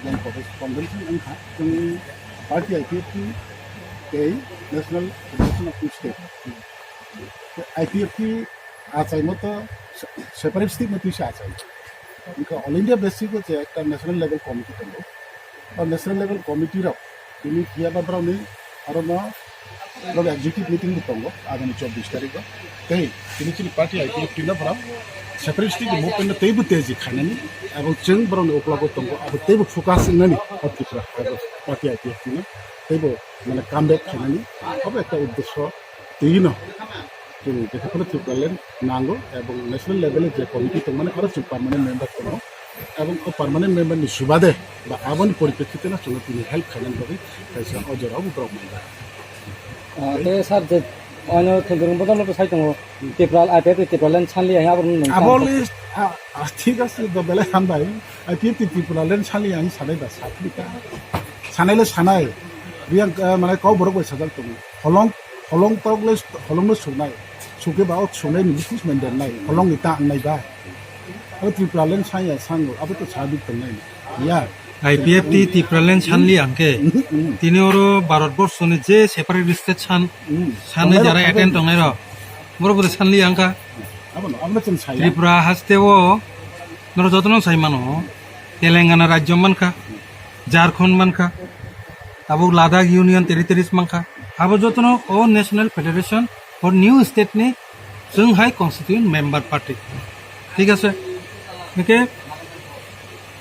yang convention angka जोंनि party IPF की national federation of state IPF की आचार्य मत सेपारेट स्टेट में तुझे आचार्य इनका ऑल इंडिया बेसिक को जो एक नेशनल लेवल कमिटी तंगो और नेशनल लेवल कमिटी रो ini किया बाबरा ने और ना लोग एग्जीक्यूटिव मीटिंग भी तंगो आगामी 24 तारीख को कहीं ini चली पार्टी IPF की ना बरा सेपारेट स्टेट मूवमेंट में तेबु तेजी खाने नहीं अब जों बरा ने उपलब्ध तंगो अब तेबु फोकस नहीं अब कितना पार्टी IPF की ना तेबु माने कामबैक खाने नहीं अब एक उद्देश्य तीन जों बेखौनो थिगलायन नांगौ एबं नेशनल लेभेल जे कमिटि दं माने आरो जों पार्मानेन्ट मेम्बार दङ एबं पार्मानेन्ट मेम्बारनि सुबादे बा आबोनि परिप्रेक्षितena जोङो दिनै हेल्प खालामनो बागै खायसे अजराव बुब्राव मोनबाय ते सार जे अन्य थेंगोरं बदलनो साइ दङ टेप्राल आइपिएफ टेप्रालन सानलि आइ आबोन नों आबोलि ठीक আছে बेले हामबाय आइपिएफ टेप्रालन सानलि आइ सानाय दा साथलिका सानायले सानाय बिया माने गाव बरक बैसादाल दङ हलं तगले हलंनो सुनाय सुके बाव सुनाय निखुस मेंदेरनाय हलं इता आंनाय बा अब टेप्रालन साया सांगो अब तो साबित करनाय या IPF टेप्रालन सानलि आंके तिनि ओरो भारतबर्षनि जे सेपारेट स्टेट सानै जारा एटेन्ड दंनाय र बरोबर सानलि आंका अब जों साया त्रिपुरा हास्तेओ नर जतन साइमानो तेलेंगाना राज्य मानखा झारखंड मानखा अब लादाख यूनियन टेरिटरीज मानखा अब जतन ओ नेशनल फेडरेशन फर न्यू स्टेट नि जोंहाय कन्स्टिट्यूएंट मेम्बार पार्टी ठीक আছে एके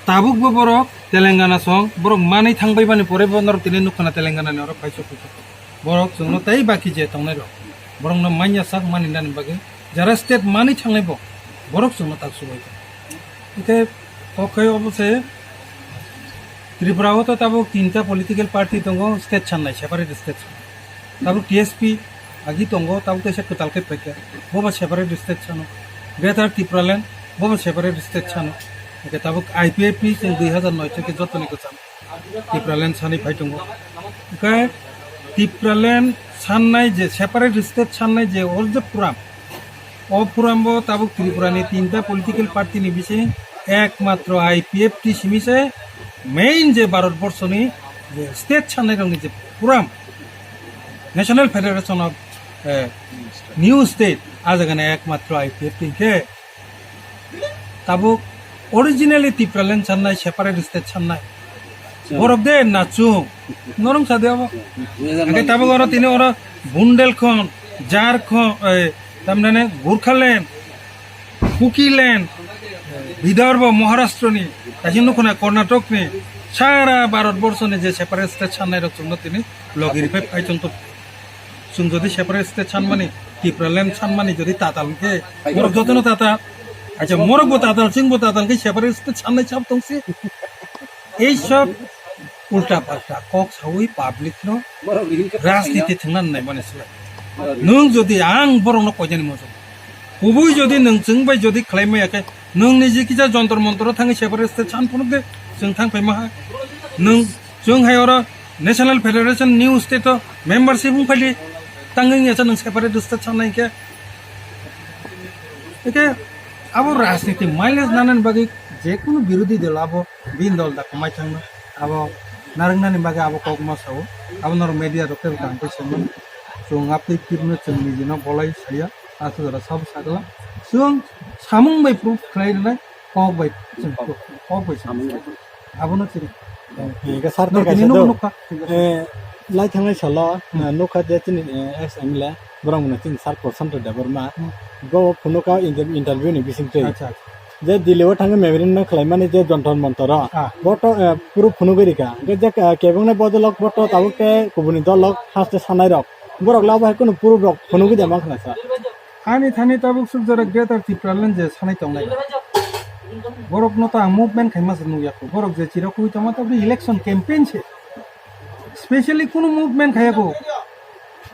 ताबुक बरक तेलेंगाना सं बरक मानै थांबायबानि परे बनर तिनि नुखना तेलेंगाना नि अर फाइसो बरक जोंनो ताई बाकी जे तंनाय र बरक न मान्या साक मानि दानि बागे जारा स्टेट मानै थांनाय ब बरक जोंनो ताकसुबाय एके ओके अबसे त्रिपुराव तो ताबुक तीनटा पॉलिटिकल पार्टी दङ स्टेट साननाय सेपारेट स्टेट ताबुक टीएसपी आगि दङ ताबुक एसे कतालके फैया बबा सेपारेट स्टेट सानो ग्रेटर त्रिपुरालेण्ड बबा सेपारेट स्टेट सानो एके ताबुक IPF जों 2009 থেকে যতनिको सान त्रिपुरालेण्ड सानै फाइ दङ एके त्रिपुरालेण्ड साननाय जे सेपारेट स्टेट साननाय जे अल जे पुराम बो ताबुक त्रिपुरानि तीनटा पॉलिटिकल पार्टी नि बिसे एकमात्र IPF सिमिसे मेन जे भारतबर्षनि जे स्टेट साननाय दंनि जे पुराम national federation of new state आजगाने एकमात्र IPF के ताबुक ओरिजिनली त्रिपुरालेण्ड साननाय सेपारेट स्टेट साननाय बरक दे नाचु नरम सादे अब आगे ताबुक और तिनि और बुंदेलखंड झारखंड तामने गोरखालैंड कुकीलैंड विदर्भ महाराष्ट्रनि दासिम नुखना कर्नाटकनि सारा भारतबर्षनि जे सेपारेट स्टेट साननाय रखनो तिनि लगिरिफाय फाइजन तो जों যদি सेपारेट स्टेट सानमानि त्रिपुरालेण्ड सानमानि যদি तातालके मोर जतन ताता अच्छा मोर गो ताताल सिंह गो ताताल के सेपारेट स्टेट साननाय सब दंसे এই সব उल्टा पाल्टा कक सावै पाब्लिक नो राजनीति थांनानै नाय मानसिला नों যদি आं बरंनो कयजानि मोजां गुबै যদি नों जोंबाय যদি खालामयाखै नों निजेखिजा जन्तर मन्तर थाङै सेपारेट स्टेट सानफोरनो दे जों थांफाय मा नों जोंहाय और national federation new state membership फैली तांगै याचा नों सेपारेट स्टेट साननाय के एके अब राजनीति माइलेज नानानि बागै जेकुनु विरोधी दल अब बिन दल दा कमाय थाङो अब नारंनानि बागै अब कगमा साव अब नर मीडिया रखे गांपै समान जों आपै किरनो जों निजिनो बलाय साया आसुरा सब सागला जों सामुं बाय प्रूफ खालायनाय कग बाय जों कग बाय सामुं आबोनो थिरि के सार ने गासे लाई थांनाय सल नखा जे तिनि एक्सएमएलए बरंमना तिनि सार पर्सन द बरमा गो फुनुका इंटरव्यू नि बिसिंते अच्छा जे दिलेव थाङो मेमोरिन न खालामनानै जे Jantar Mantar but Puru फुनुगरिका J केबंने बदलक but ताबुके गुबुनि दलक हास्ते सानाय रक बरक लाबा कुनु पुरु रक फुनुगि देमा खनासा आनि थानि ताबुक सुजरा ग्रेटर त्रिपुरालेण्ड जे सानाय तंनाय बरक नता मुभमेंट खाइमास नुयाखो बरक जे चिरा कुइ तमा तब इलेक्शन कैंपेन छे स्पेशली कुनु मुभमेंट खायाको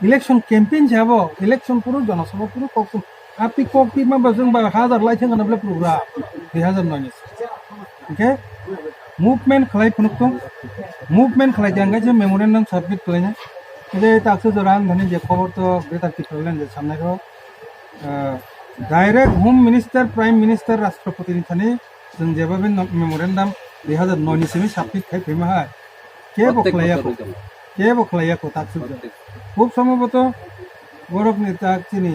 इलेक्शन कैंपेन छे अब इलेक्शन पुरु जनसभा पुरु कक आपि ककपि मा जों बा हजार लाइथें गनब्ले प्रोग्राम 2009 ओके मुभमेंट खालाय फुनुकतो मुभमेंट खालाय जांगा जे मेमोरेंडम सबमिट खालायना जे ताकसो जरान धनि जे खबर तो ग्रेटर त्रिपुरालेण्ड जे सामनायखौ direct home minister prime minister राष्ट्रपति थाने जों जेबो बे memorandum 2009 semi submit khai phema hai ke boklaya ko tak sujja খুব সম্ভবত গৌরব নেতা চিনি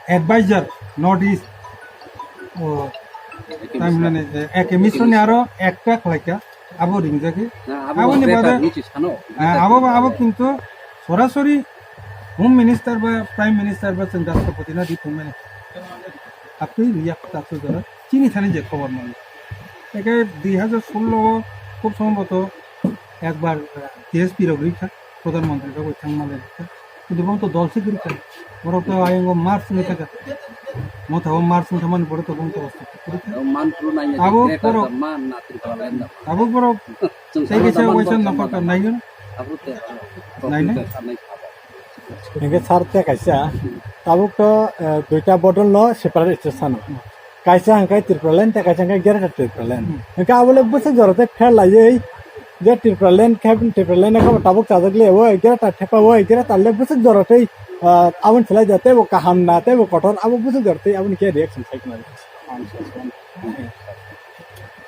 অ্যাডভাইজার নর্থ ইস্ট ও তাই মানে এক মিশনে আরো একটা খলাইকা আবো রিংজাকে আবো নি বাদে আবো কিন্তু সরাসরি হোম মিনিস্টার বা প্রাইম মিনিস্টার বা রাষ্ট্রপতি না দি মানে আপনি রিয়া তাকু যারা চিনি থানি যে খবর মানে একে 2016 খুব সম্ভবত একবার টিএসপি রগরিখা প্রধানমন্ত্রী রগৈ থাংমালে কিন্তু বলতো দল সিকিউরিটি বড় তো আইঙ্গ মার্চ নে থাকা মথাও মার্চ মথামান বড় তো বলতো আবো বড় সেই কিছু ওইসব নকর নাই না নাই না এনেকে সারতে কাইসা তাবুক দুইটা বটল ন সেপারেট স্টেশন কাইসা হাঙ্কাই ত্রিপুরালেন তে কাইসা হাঙ্কাই গেরাটা ত্রিপুরালেন হাঙ্কা আবলে বসে জরতে ফের লাইয়ে যে ত্রিপুরালেন খাবেন ত্রিপুরালেন খাবো তাবুক চাজগলে ও গেরাটা ঠেপা ও গেরাটা লে বসে জরতে আবন ছেলাই যাতে ও কাহাম না তে ও কটন আবো বসে জরতে আবন কে রিঅ্যাকশন সাইকেল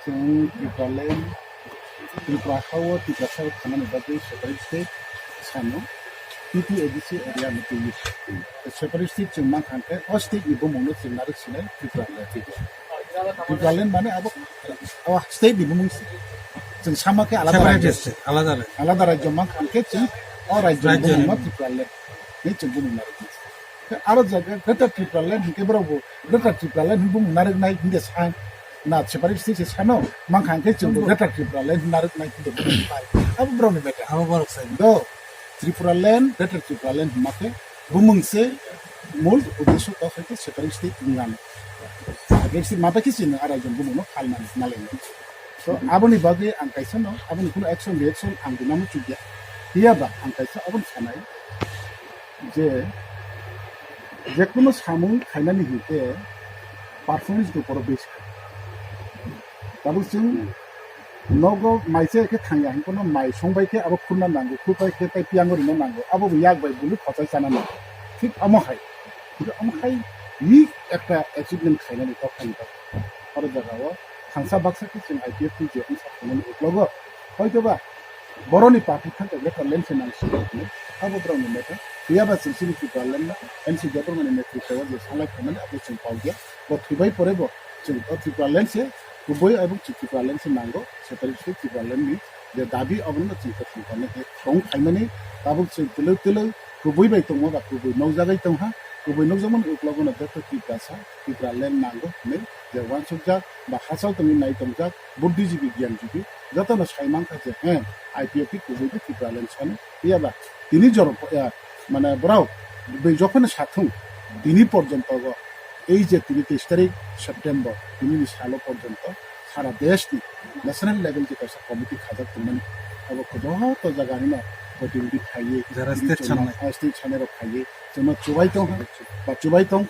जों ত্রিপুরালেন ত্রিপুরাখাও ত্রিপুরাখাও খামানি বাদে সেপারেট স্টেট सानो PPADC एरिया में तो सेपारेट स्टेट जों मा खांखे अ स्टेट नि बमनो जोंनारो सिनाय ত্রিপুরালেন माने अब स्टेट नि बमनो जों सामाके আলাদা आलादा राज्य मा खांखे जों अ राज्य बमनो ত্রিপুরালেन नि जों बमनारो आरो जागा ग्रेटर ত্রিপুরালেन हिके बरावबो ग्रेटर ত্রিপুরালেन बमनारो नाय हिंदे सान ना सेपारेट स्टेट सानो मा खांखे जों ग्रेटर ত্রিপুরালেन नारो नाय हिंदे बाय अब ब्राउन बेटा আবো বড় সাইড दो ত্রিপুরালেন গ্রেটার ত্রিপুরালেন माके बुमंगसे मूल उद्देश्य का है सेपारेट स्टेट नियानो अगेंस्ट माबा किसी न आराजन बुमनो खालमान नालेनो तो आबोनि बागे आं कायसा न आबोनि कुनो एक्शन रिएक्शन आं दिनामु चुगिया हियाबा आं कायसा आबोन सानाय जे कुनो सामु खायनानि हिते पारफॉर्मेंस दो पर बेस दाबो जों नगो माइसे के थांया हिंकोनो माइ संबायके आबो खुरना नांगो खुबायके ताइ पियांगरिनो नांगो आबो यागबाय बुलु खचाय जानानो ठीक अमखाय इ একটা অ্যাচিভমেন্ট খাইনানি তো খাইবা আর জায়গাও থাংসা বাক্সাকে जों आइपीएफ नि जे साखोमनि उग्लगो হয়তোবা बर'नि पार्टी थांते लेटारलेन फाइनान्सियेल आबो ब्राउन मेटा बियाबा सिलसिलि ত্রিপুরালেन ना एनसी गवर्नमेंट नेतृत्व जे सालाय खामानि आबो जों पावगे बो थैबाय परेबो जों ত্রিপুরালেन से गुबै आबो ত্রিপুরালেन से नांगौ सेपारेट स्टेट ত্রিপুরালেन नि जे दाबि अबनो जों ত্রিপুরালেन के दं खाइमानि आबो जों तिलो गुबै बाय दङ बा गुबै नौजागाय दंहा गुबै नौजामन उग्लगोना जतो ত্রিপুরালেन नांगौ ने जे वान सुजा बा हासाव तंनि नाय दंजा बुद्धिजीबी गियानजीबी जतन साइमां खाजे आइपीएफ की गुबै ত্রিপুরালেन सानो बियाबा तिनि जर माने बराव बै जखन साथुं दिनि पर्यन्त এই যে 30 তারিখ সেপ্টেম্বর তিনি সালো পর্যন্ত সারা দেশনি ন্যাশনাল লেভেল যে কাছে কমিটি খাজাক তুমি अब खदह तो जगानि ना गतिविधि खाइए जरा स्टेट सानेर खाइए जों चुबाय दं बा चुबाय दं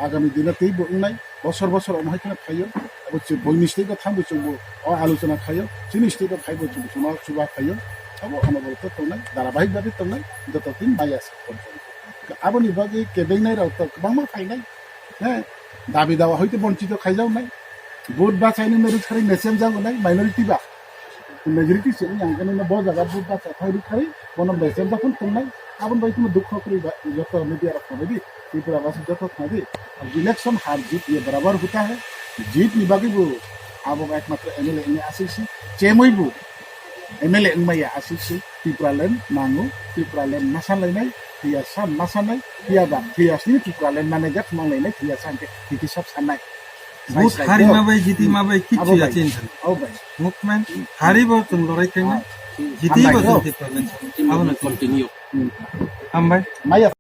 आगामी दिन तै बुंनाय बसर अमहायखना खाइयो अब बयनि स्टेट थांबो जों आलोचना खाइयो जोंनि स्टेट खाइबो जों चुबा खाइयो अब अनबरत तंनाय धाराबाहिक बादि तंनाय दततिन बायास आबोनि बागै केबेंनाय राव तो गोबां मा फायनाय दाबि दावा हयतो बन्चित खाइजावनाय भोट बाचायनो मेरुखारि नेसेम जागोनाय माइनरिटी बा मेजरिटी से यांगन न बहुत जगह बहुत बात है खाली बन बेसेम जखन तुमनाय आबन बाय तुम दुख करी जत मीडिया रखबेदी त्रिपुरा वासी जत खादी इलेक्शन हार जीत ये बराबर होता है जीत निबागी बो अब एकमात्र एमएलए ने आसीसी चेमयबो एमएलए मैया आसीसी त्रिपुरालेन नांगो त्रिपुरालेन नासालायनाय थियासा नासानाय थियाबा थियासनि त्रिपुरालेन नानेगा मांलायनाय थियासा के सब साननाय बुथ हारि माबाय जिति माबाय किछु याचिन मुभमेन्ट हारिबो जों लराय खायना जितिबो जों ত্রিপুরালেन आबोनो कन्टिन्यू हामबाय